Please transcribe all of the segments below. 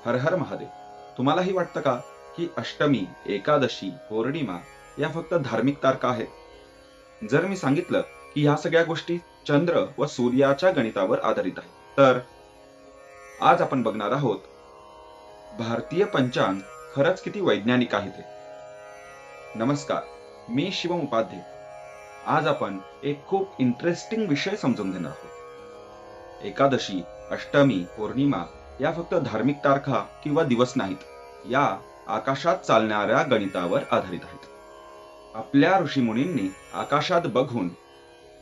हर हर महादेव. तुम्हालाही वाटतं का की अष्टमी, एकादशी, पौर्णिमा या फक्त धार्मिक तारखा आहेत? जर मी सांगितलं की ह्या सगळ्या गोष्टी चंद्र व सूर्याच्या गणितावर आधारित आहेत, तर आज आपण बघणार आहोत भारतीय पंचांग खरंच किती वैज्ञानिक आहे ते. नमस्कार, मी शिवम उपाध्ये. आज आपण एक खूप इंटरेस्टिंग विषय समजून घेणार आहोत. एकादशी, अष्टमी, पौर्णिमा या फक्त धार्मिक तारखा किंवा दिवस नाहीत, या आकाशात चालणाऱ्या गणितावर आधारित आहेत. आपल्या ऋषीमुनींनी आकाशात बघून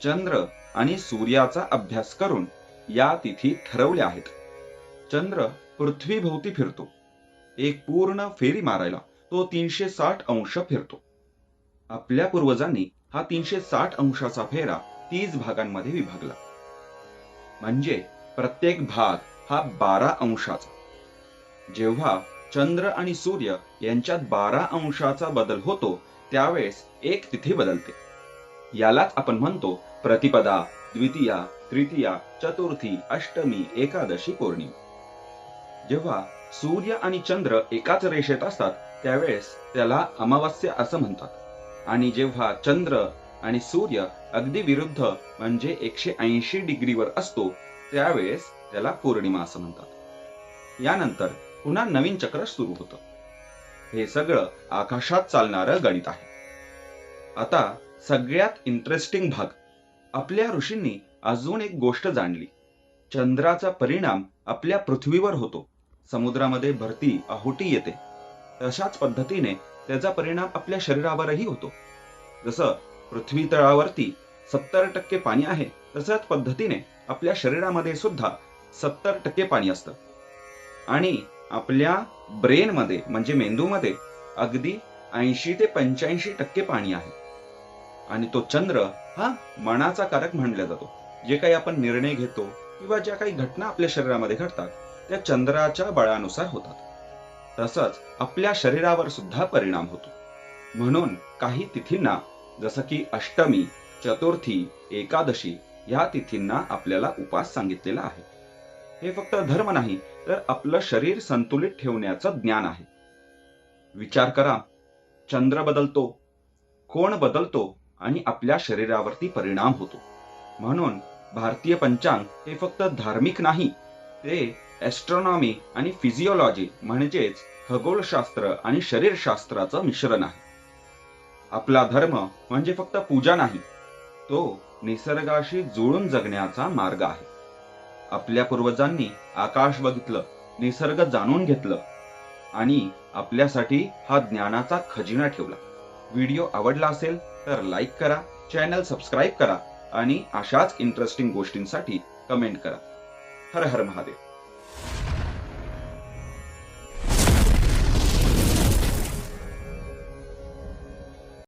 चंद्र आणि सूर्याचा अभ्यास करून या तिथी ठरवल्या आहेत. चंद्र पृथ्वीभोवती फिरतो. एक पूर्ण फेरी मारायला तो 360 अंश फिरतो. आपल्या पूर्वजांनी हा 360 अंशाचा फेरा 30 भागांमध्ये विभागला. म्हणजे प्रत्येक भाग हा 12 अंशाचा. जेव्हा चंद्र आणि सूर्य यांच्यात 12 अंशाचा बदल होतो त्यावेळेस एक तिथी बदलते. यालाच आपण म्हणतो प्रतिपदा, द्वितीया, तृतीया, चतुर्थी, अष्टमी, एकादशी, पौर्णिमा. जेव्हा सूर्य आणि चंद्र एकाच रेषेत असतात त्यावेळेस त्याला अमावास्या असं म्हणतात. आणि जेव्हा चंद्र आणि सूर्य अगदी विरुद्ध म्हणजे 180 डिग्रीवर असतो त्यावेळेस त्याला पौर्णिमा असं म्हणतात. यानंतर पुन्हा नवीन चक्र सुरू होतं. हे सगळं आकाशात चालणारं गणित आहे. आता सगळ्यात इंटरेस्टिंग भाग, आपल्या ऋषींनी अजून एक गोष्ट जाणली. चंद्राचा परिणाम आपल्या पृथ्वीवर होतो. समुद्रामध्ये भरती आहुती येते, तशाच पद्धतीने त्याचा परिणाम आपल्या शरीरावरही होतो. जसं पृथ्वी तळावरती 70% पाणी आहे, तशाच पद्धतीने आपल्या शरीरामध्ये सुद्धा 70% पाणी असतं. आणि आपल्या ब्रेनमध्ये म्हणजे मेंदूमध्ये अगदी 80 ते 85% पाणी आहे. आणि तो चंद्र हा मनाचा कारक मानला जातो. जे काही आपण निर्णय घेतो किंवा ज्या काही घटना आपल्या शरीरामध्ये घडतात त्या चंद्राच्या बळानुसार होतात. तसंच आपल्या शरीरावर सुद्धा परिणाम होतो. म्हणून काही तिथींना जसं की अष्टमी, चतुर्थी, एकादशी या तिथींना आपल्याला उपास सांगितलेला आहे. हे फक्त धर्म नाही तर आपलं शरीर संतुलित ठेवण्याचं ज्ञान आहे. विचार करा, चंद्र बदलतो, कोण बदलतो आणि आपल्या शरीरावरती परिणाम होतो. म्हणून भारतीय पंचांग हे फक्त धार्मिक नाही, ते ॲस्ट्रॉनॉमी आणि फिजिओलॉजी म्हणजेच खगोलशास्त्र आणि शरीरशास्त्राचं मिश्रण आहे. आपला धर्म म्हणजे फक्त पूजा नाही, तो निसर्गाशी जुळून जगण्याचा मार्ग आहे. आपल्या पूर्वजांनी आकाश बघितलं, निसर्ग जाणून घेतलं आणि आपल्यासाठी हा ज्ञानाचा खजिना ठेवला. व्हिडिओ आवडला असेल तर लाईक करा, चॅनल सबस्क्राईब करा आणि अशाच इंटरेस्टिंग गोष्टींसाठी कमेंट करा. हर हर महादेव.